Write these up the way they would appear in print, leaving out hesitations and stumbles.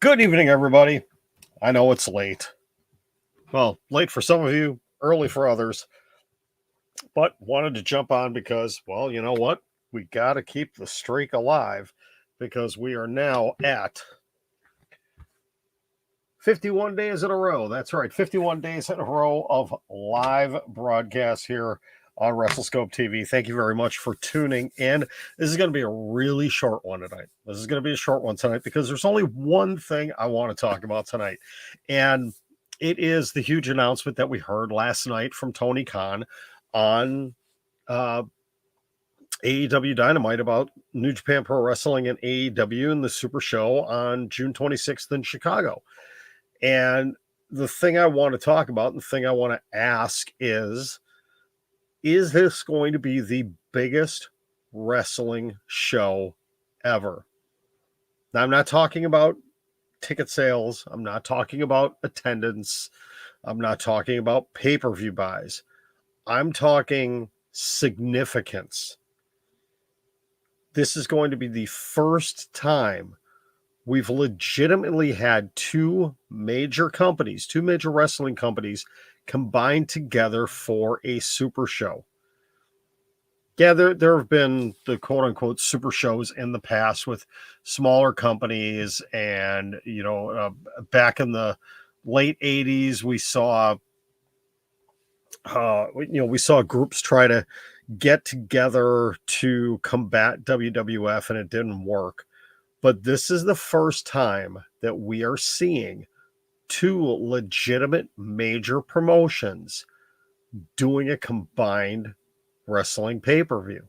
Good evening, everybody. I know it's late. Well, late for some of you, early for others, but wanted to jump on because, well, you know what? We got to keep the streak alive because we are now at 51 days in a row. That's right, 51 days in a row of live broadcasts here on WrestleScope TV. Thank you very much for tuning in. This is going to be a really short one tonight. This is going to be a short one tonight because there's only one thing I want to talk about tonight. And it is the huge announcement that we heard last night from Tony Khan on AEW Dynamite about New Japan Pro Wrestling and AEW and the Super Show on June 26th in Chicago. And the thing I want to talk about, and the thing I want to ask is this going to be the biggest wrestling show ever? Now, I'm not talking about ticket sales. I'm not talking about attendance. I'm not talking about pay-per-view buys. I'm talking significance. This is going to be the first time we've legitimately had two major wrestling companies combined together for a super show. Yeah, there have been the quote unquote super shows in the past with smaller companies, and back in the late 80s, we saw groups try to get together to combat WWF, and it didn't work. But this is the first time that we are seeing two legitimate major promotions doing a combined wrestling pay-per-view.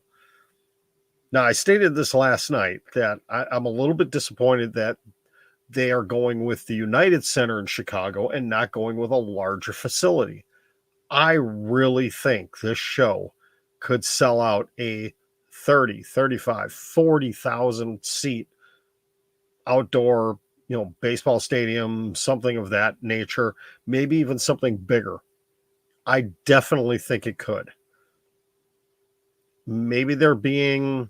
Now, I stated this last night that I'm a little bit disappointed that they are going with the United Center in Chicago and not going with a larger facility. I really think this show could sell out a 30, 35, 40,000 seat outdoor, baseball stadium, something of that nature, maybe even something bigger. I definitely think it could. Maybe they're being,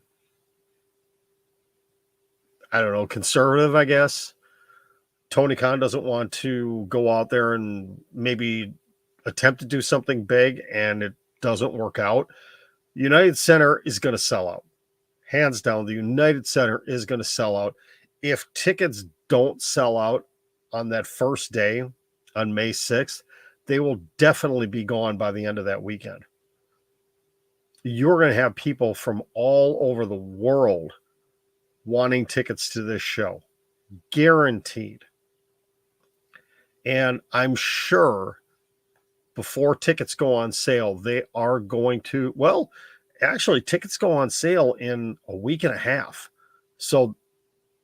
I don't know, conservative, I guess. Tony Khan doesn't want to go out there and maybe attempt to do something big and it doesn't work out. United Center is going to sell out. Hands down, the United Center is going to sell out. If tickets don't sell out on that first day on May 6th, they will definitely be gone by the end of that weekend. You're going to have people from all over the world wanting tickets to this show. Guaranteed. And I'm sure before tickets go on sale, they are going to, well, actually, tickets go on sale in a week and a half. So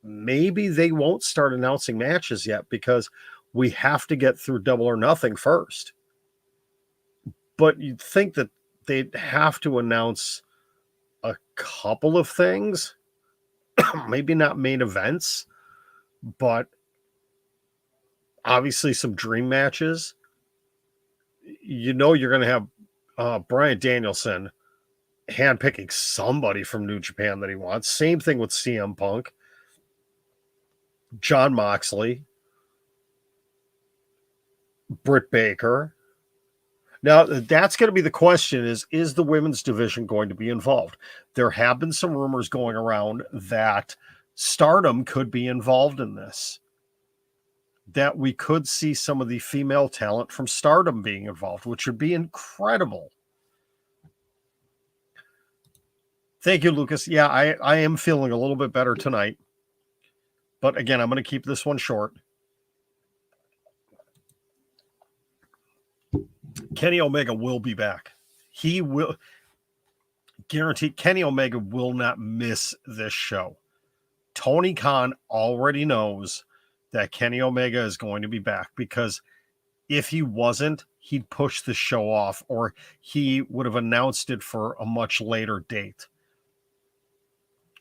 maybe they won't start announcing matches yet because we have to get through Double or Nothing first. But you'd think that they'd have to announce a couple of things, maybe not main events, but obviously some dream matches. You're going to have Bryan Danielson handpicking somebody from New Japan that he wants. Same thing with CM Punk, Jon Moxley, Britt Baker. Now, that's going to be the question is the women's division going to be involved? There have been some rumors going around that Stardom could be involved in this, that we could see some of the female talent from Stardom being involved, which would be incredible. Thank you, Lucas. Yeah, I am feeling a little bit better tonight. But again, I'm going to keep this one short. Kenny Omega will be back. He will, guaranteed, Kenny Omega will not miss this show. Tony Khan already knows that Kenny Omega is going to be back, because if he wasn't, he'd push the show off, or he would have announced it for a much later date.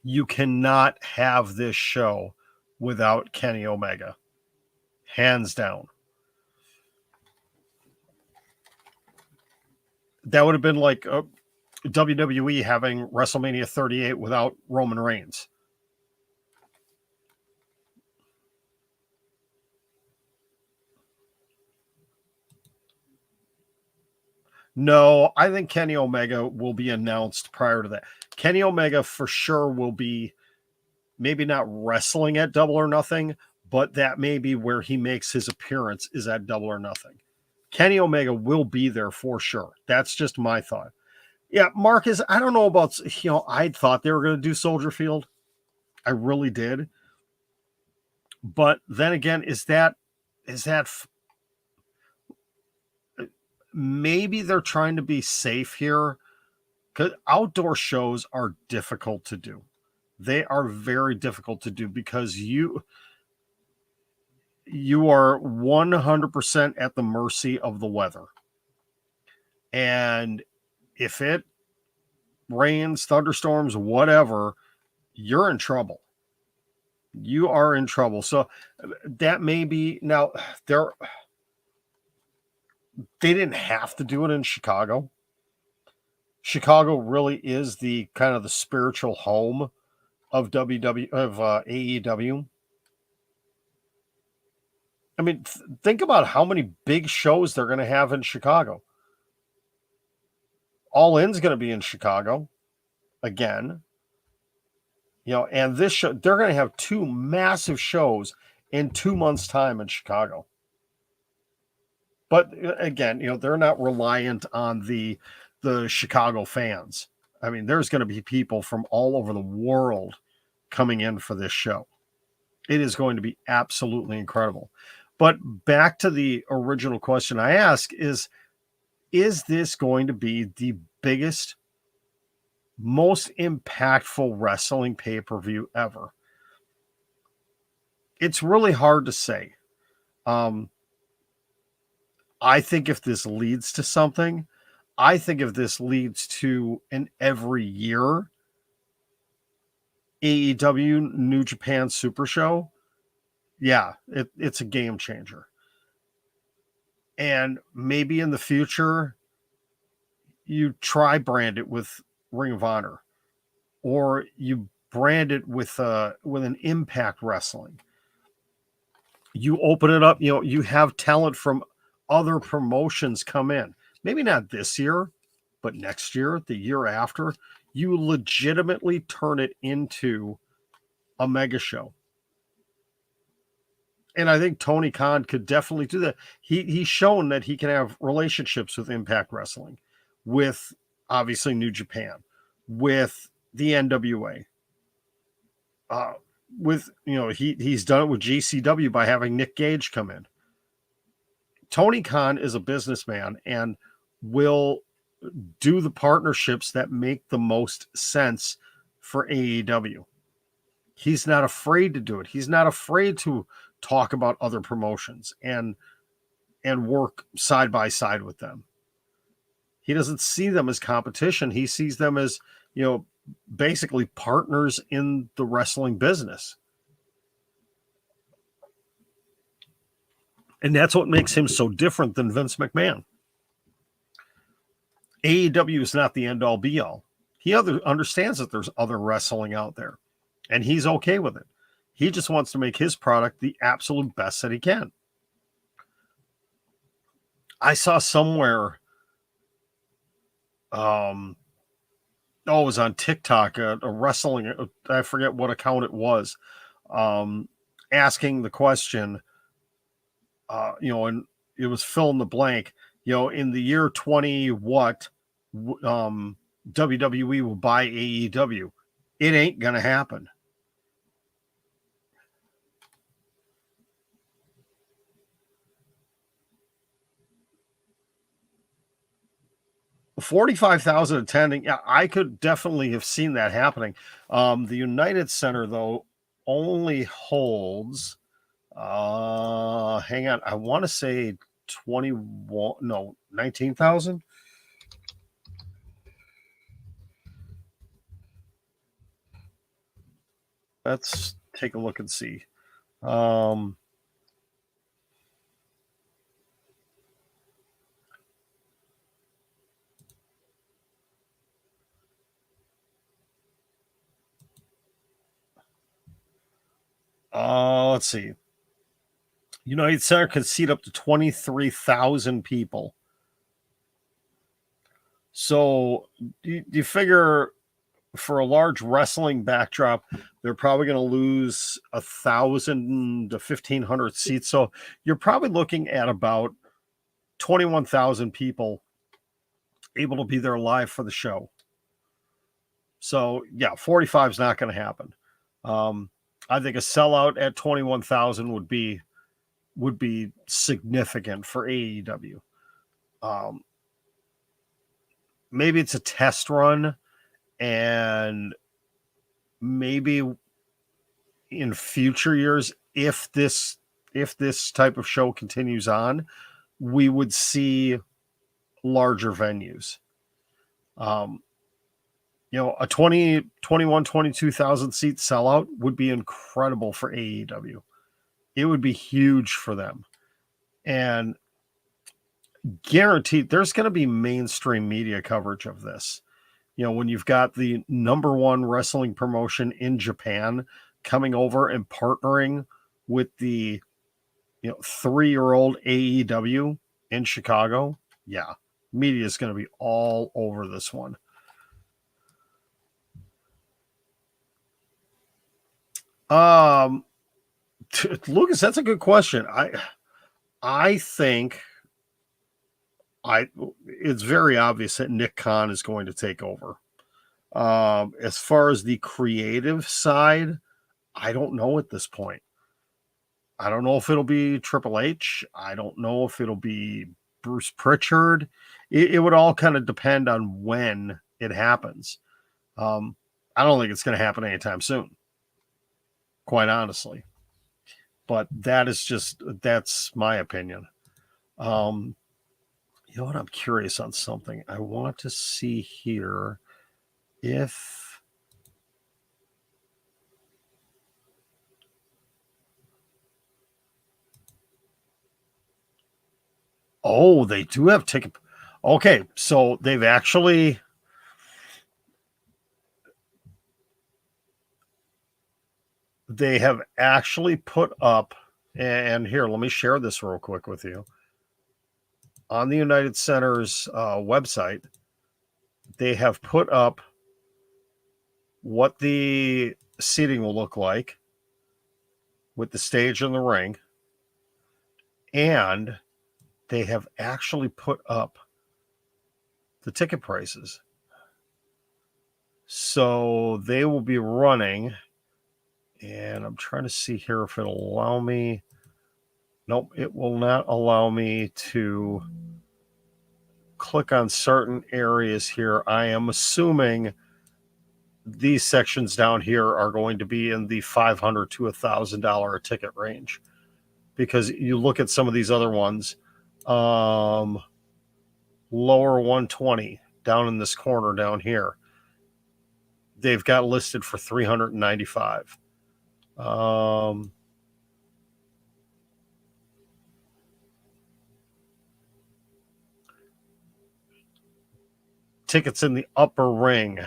You cannot have this show without Kenny Omega. Hands down. That would have been like WWE having WrestleMania 38 without Roman Reigns. No, I think Kenny Omega will be announced prior to that. Kenny Omega for sure will be maybe not wrestling at Double or Nothing, but that may be where he makes his appearance is at Double or Nothing. Kenny Omega will be there for sure. That's just my thought. Yeah, Marcus, I don't know about, I thought they were going to do Soldier Field. I really did. But then again, is that maybe they're trying to be safe here? Because outdoor shows are difficult to do. They are very difficult to do because you are 100% at the mercy of the weather. And if it rains, thunderstorms, whatever, you're in trouble. You are in trouble. So that may be now they didn't have to do it in Chicago. Chicago really is the kind of the spiritual home of AEW. I mean, think about how many big shows they're going to have in Chicago. All In's going to be in Chicago again. And this show, they're going to have 2 massive shows in 2 months' time in Chicago. But again, they're not reliant on the Chicago fans. I mean, there's going to be people from all over the world coming in for this show. It is going to be absolutely incredible. But back to the original question I asked is this going to be the biggest, most impactful wrestling pay-per-view ever? It's really hard to say. I think if this leads to something, I think if this leads to an every year AEW New Japan Super Show, yeah, it's a game changer. And maybe in the future, you try brand it with Ring of Honor, or you brand it with an Impact Wrestling. You open it up, you have talent from other promotions come in. Maybe not this year, but next year, the year after, you legitimately turn it into a mega show. And I think Tony Khan could definitely do that. He's shown that he can have relationships with Impact Wrestling, with obviously New Japan, with the NWA. He's done it with GCW by having Nick Gage come in. Tony Khan is a businessman and will do the partnerships that make the most sense for AEW. He's not afraid to do it. He's not afraid to talk about other promotions and work side by side with them. He doesn't see them as competition. He sees them as, basically partners in the wrestling business. And that's what makes him so different than Vince McMahon. AEW is not the end-all be-all. He understands that there's other wrestling out there, and he's okay with it. He just wants to make his product the absolute best that he can. I saw somewhere, it was on TikTok, a wrestling, I forget what account it was, asking the question, and it was fill in the blank, in the year 20 what, WWE will buy AEW. It ain't going to happen. $45,000 attending. Yeah, I could definitely have seen that happening. The United Center, though, only holds, hang on, I want to say 19,000. Let's take a look and see. Let's see. United Center can seat up to 23,000 people. So you figure for a large wrestling backdrop, they're probably going to lose 1,000 to 1,500 seats. So you're probably looking at about 21,000 people able to be there live for the show. So yeah, 45 is not going to happen. I think a sellout at 21,000 would be significant for AEW. Maybe it's a test run, and maybe in future years, if this type of show continues on, we would see larger venues. A 20, 21, 22,000 seat sellout would be incredible for AEW. It would be huge for them. And guaranteed there's going to be mainstream media coverage of this. When you've got the number one wrestling promotion in Japan coming over and partnering with the 3-year-old AEW in Chicago, yeah, media is going to be all over this one. Lucas, that's a good question. I think it's very obvious that Nick Khan is going to take over. As far as the creative side, I don't know at this point. I don't know if it'll be Triple H. I don't know if it'll be Bruce Pritchard. It would all kind of depend on when it happens. I don't think it's going to happen anytime soon, quite honestly. But that's my opinion. You know what? I'm curious on something. I want to see here if... Oh, they do have ticket. Okay, so they have actually put up, and here, let me share this real quick with you. On the United Center's website, they have put up what the seating will look like with the stage and the ring, and they have actually put up the ticket prices. So they will be running, and I'm trying to see here if it'll allow me. Nope, it will not allow me to click on certain areas here. I am assuming these sections down here are going to be in the $500 to $1,000 a ticket range, because you look at some of these other ones, lower 120 down in this corner down here, they've got listed for $395. Tickets in the upper ring,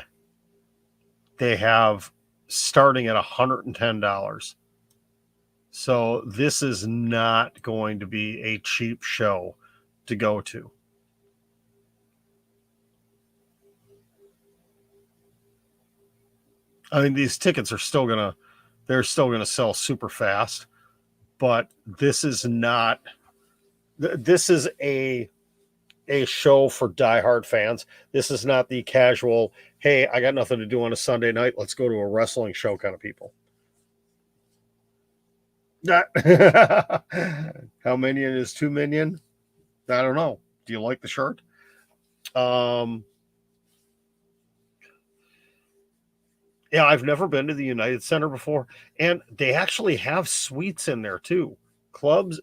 they have starting at $110. So this is not going to be a cheap show to go to. I mean, these tickets are still gonna sell super fast, but this is not. This is a show for diehard fans. This is not the casual, hey, I got nothing to do on a Sunday night, let's go to a wrestling show kind of people. How minion is 2 million? I don't know. Do you like the shirt? Yeah, I've never been to the United Center before, and they actually have suites in there too. Club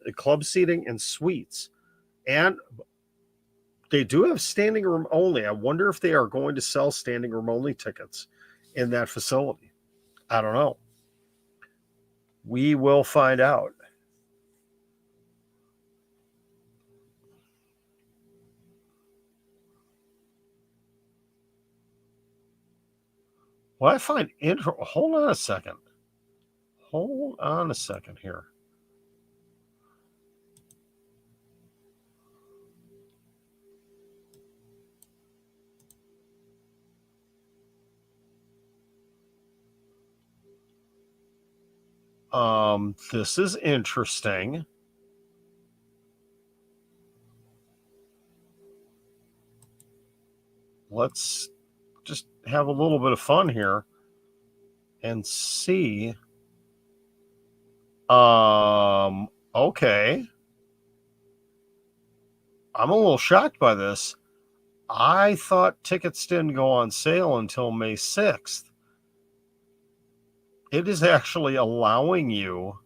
seating and suites. And they do have standing room only. I wonder if they are going to sell standing room only tickets in that facility. I don't know. We will find out. What I find interesting, hold on a second. Hold on a second here. This is interesting. Let's just have a little bit of fun here and see. Okay. I'm a little shocked by this. I thought tickets didn't go on sale until May 6th. It is actually allowing you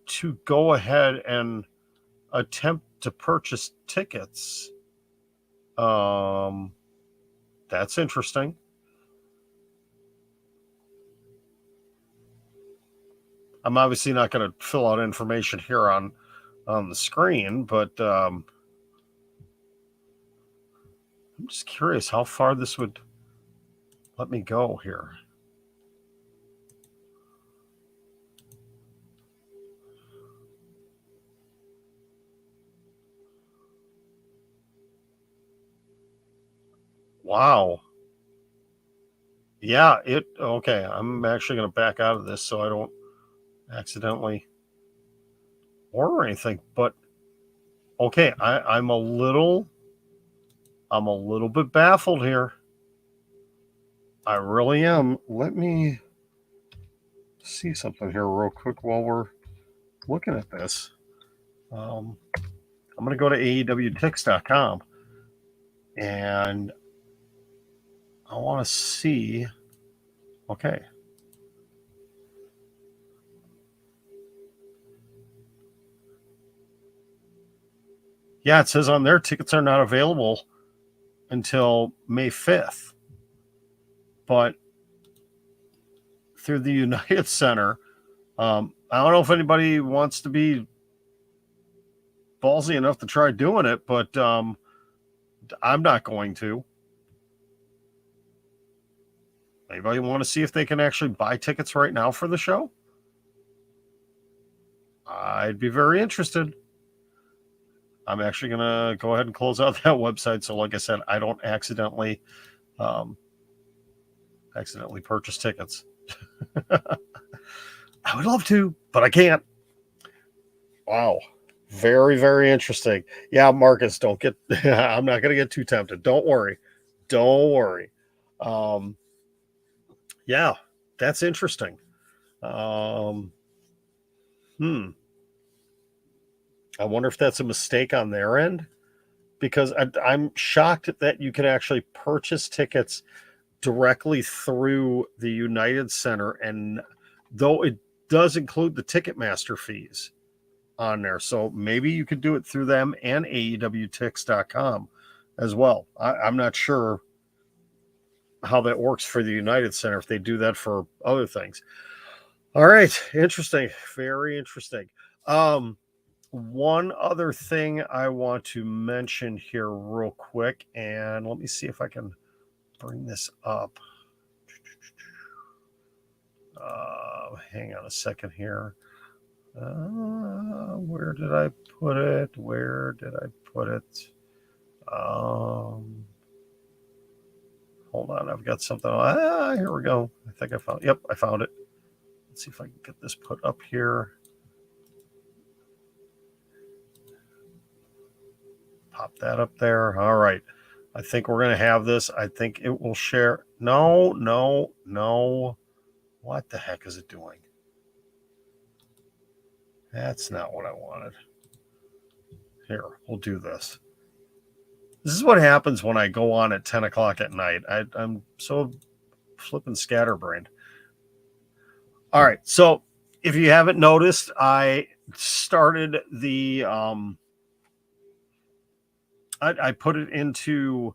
to go ahead and attempt to purchase tickets. That's interesting. I'm obviously not going to fill out information here on the screen, but I'm just curious how far this would let me go here. Wow. Yeah, okay. I'm actually going to back out of this so I don't accidentally order anything. But okay, I'm a little bit baffled here. I really am. Let me see something here real quick while we're looking at this. I'm going to go to AEWTix.com and I want to see. Okay. Yeah, it says on there tickets are not available until May 5th. But through the United Center, I don't know if anybody wants to be ballsy enough to try doing it, but I'm not going to. Anybody want to see if they can actually buy tickets right now for the show? I'd be very interested. I'm actually going to go ahead and close out that website. So like I said, I don't accidentally purchase tickets. I would love to, but I can't. Wow. Very, very interesting. Yeah, Marcus, don't get, I'm not going to get too tempted. Don't worry. Don't worry. Yeah, that's interesting. I wonder if that's a mistake on their end because I'm shocked that you can actually purchase tickets directly through the United Center, and though it does include the Ticketmaster fees on there, so maybe you could do it through them and AEWTix.com as well. I'm not sure how that works for the United Center if they do that for other things. All right, interesting, very interesting. One other thing I want to mention here real quick, and let me see if I can bring this up. Hang on a second here. Where did I put it? Hold on, I've got something. Here we go. I think I found. Yep, I found it. Let's see if I can get this put up here. Pop that up there. All right. I think we're going to have this. I think it will share. No. What the heck is it doing? That's not what I wanted. Here, we'll do this. This is what happens when I go on at 10 o'clock at night. I'm so flipping scatterbrained. All right. So if you haven't noticed, I started the I put it into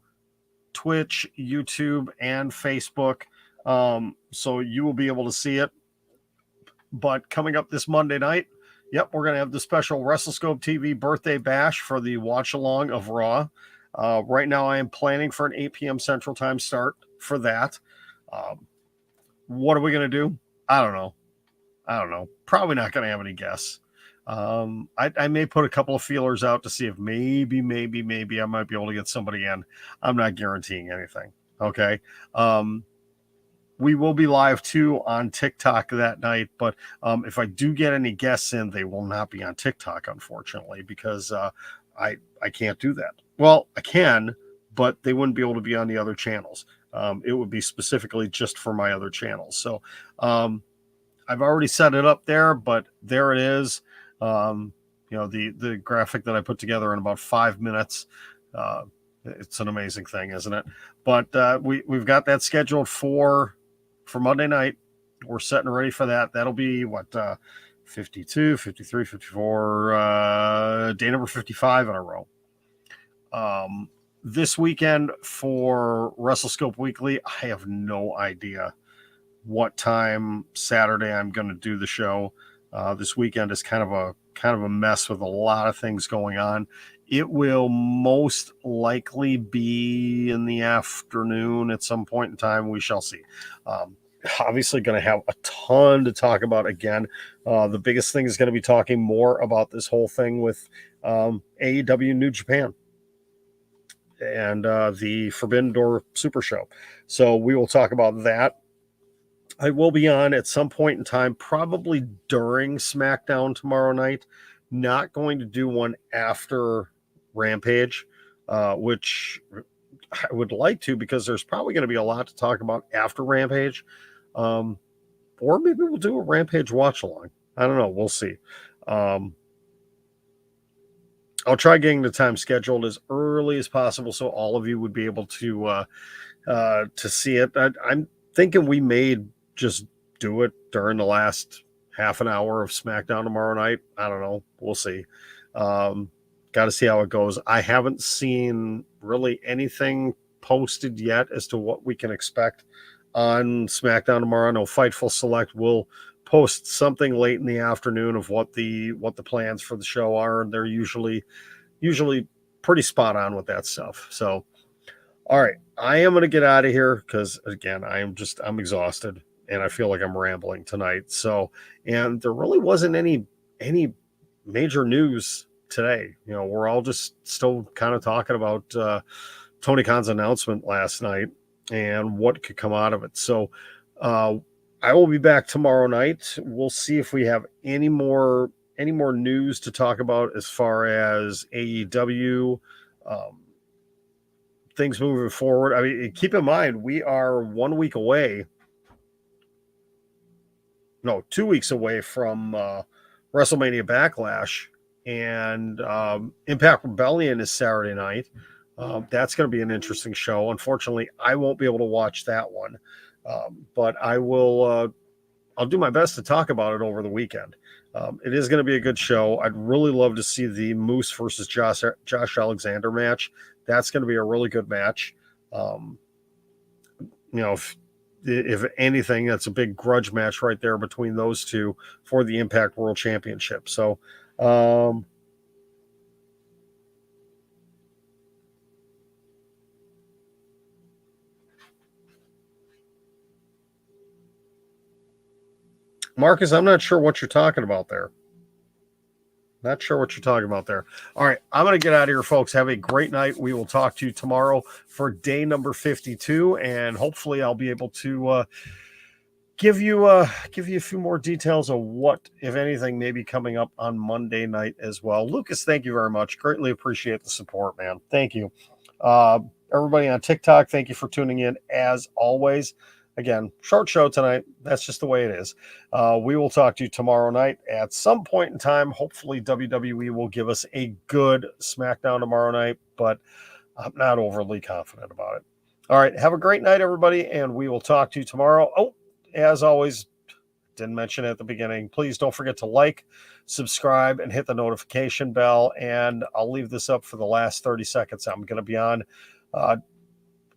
Twitch, YouTube, and Facebook. So you will be able to see it. But coming up this Monday night, yep, we're going to have the special WrestleScope TV birthday bash for the watch along of Raw. Right now, I am planning for an 8 p.m. Central Time start for that. What are we going to do? I don't know. Probably not going to have any guests. I may put a couple of feelers out to see if maybe I might be able to get somebody in. I'm not guaranteeing anything. Okay. We will be live too on TikTok that night, but if I do get any guests in, they will not be on TikTok, unfortunately, because I can't do that. Well, I can, but they wouldn't be able to be on the other channels. It would be specifically just for my other channels. So I've already set it up there, but there it is. The graphic that I put together in about 5 minutes. It's an amazing thing, isn't it? But we've got that scheduled for Monday night. We're setting ready for that. That'll be 52, 53, 54, day number 55 in a row. This weekend for WrestleScope Weekly, I have no idea what time Saturday I'm going to do the show. This weekend is kind of a mess with a lot of things going on. It will most likely be in the afternoon at some point in time. We shall see. Obviously going to have a ton to talk about again. The biggest thing is going to be talking more about this whole thing with AEW and New Japan and the Forbidden Door Super Show. So we will talk about that. I will be on at some point in time, probably during SmackDown tomorrow night. Not going to do one after Rampage, which I would like to, because there's probably going to be a lot to talk about after Rampage. Or maybe we'll do a Rampage watch along. I don't know. We'll see. I'll try getting the time scheduled as early as possible so all of you would be able to see it. I'm thinking we may just do it during the last half an hour of SmackDown tomorrow night. I don't know. We'll see. Got to see how it goes. I haven't seen really anything posted yet as to what we can expect on SmackDown tomorrow. I know Fightful Select will post something late in the afternoon of what the plans for the show are, and they're usually pretty spot on with that stuff. So, all right, I am going to get out of here because, again, I'm exhausted and I feel like I'm rambling tonight. So, and there really wasn't any major news today. We're all just still kind of talking about Tony Khan's announcement last night and what could come out of it. So, I will be back tomorrow night. We'll see if we have any more news to talk about as far as AEW. Things moving forward. I mean, keep in mind, we are 1 week away. No, 2 weeks away from WrestleMania Backlash, and Impact Rebellion is Saturday night. That's going to be an interesting show. Unfortunately, I won't be able to watch that one, but I will. I'll do my best to talk about it over the weekend. It is going to be a good show. I'd really love to see the Moose versus Josh Alexander match. That's going to be a really good match. If anything, that's a big grudge match right there between those two for the Impact World Championship. So, Marcus, I'm not sure what you're talking about there. Not sure what you're talking about there. All right, I'm going to get out of here, folks. Have a great night. We will talk to you tomorrow for day number 52, and hopefully I'll be able to give you a few more details of what, if anything, may be coming up on Monday night as well. Lucas, thank you very much. Greatly appreciate the support, man. Thank you. Everybody on TikTok, thank you for tuning in as always. Again, short show tonight. That's just the way it is. We will talk to you tomorrow night at some point in time. Hopefully, WWE will give us a good SmackDown tomorrow night, but I'm not overly confident about it. All right. Have a great night, everybody, and we will talk to you tomorrow. Oh, as always, didn't mention it at the beginning. Please don't forget to like, subscribe, and hit the notification bell. And I'll leave this up for the last 30 seconds. I'm going to be on.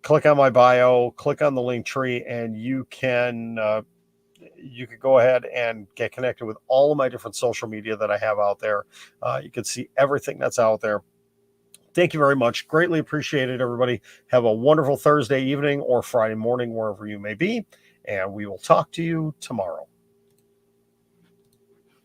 Click on my bio, click on the link tree, and you can go ahead and get connected with all of my different social media that I have out there. You can see everything that's out there. Thank you very much. Greatly appreciated, everybody. Have a wonderful Thursday evening or Friday morning, wherever you may be, and we will talk to you tomorrow.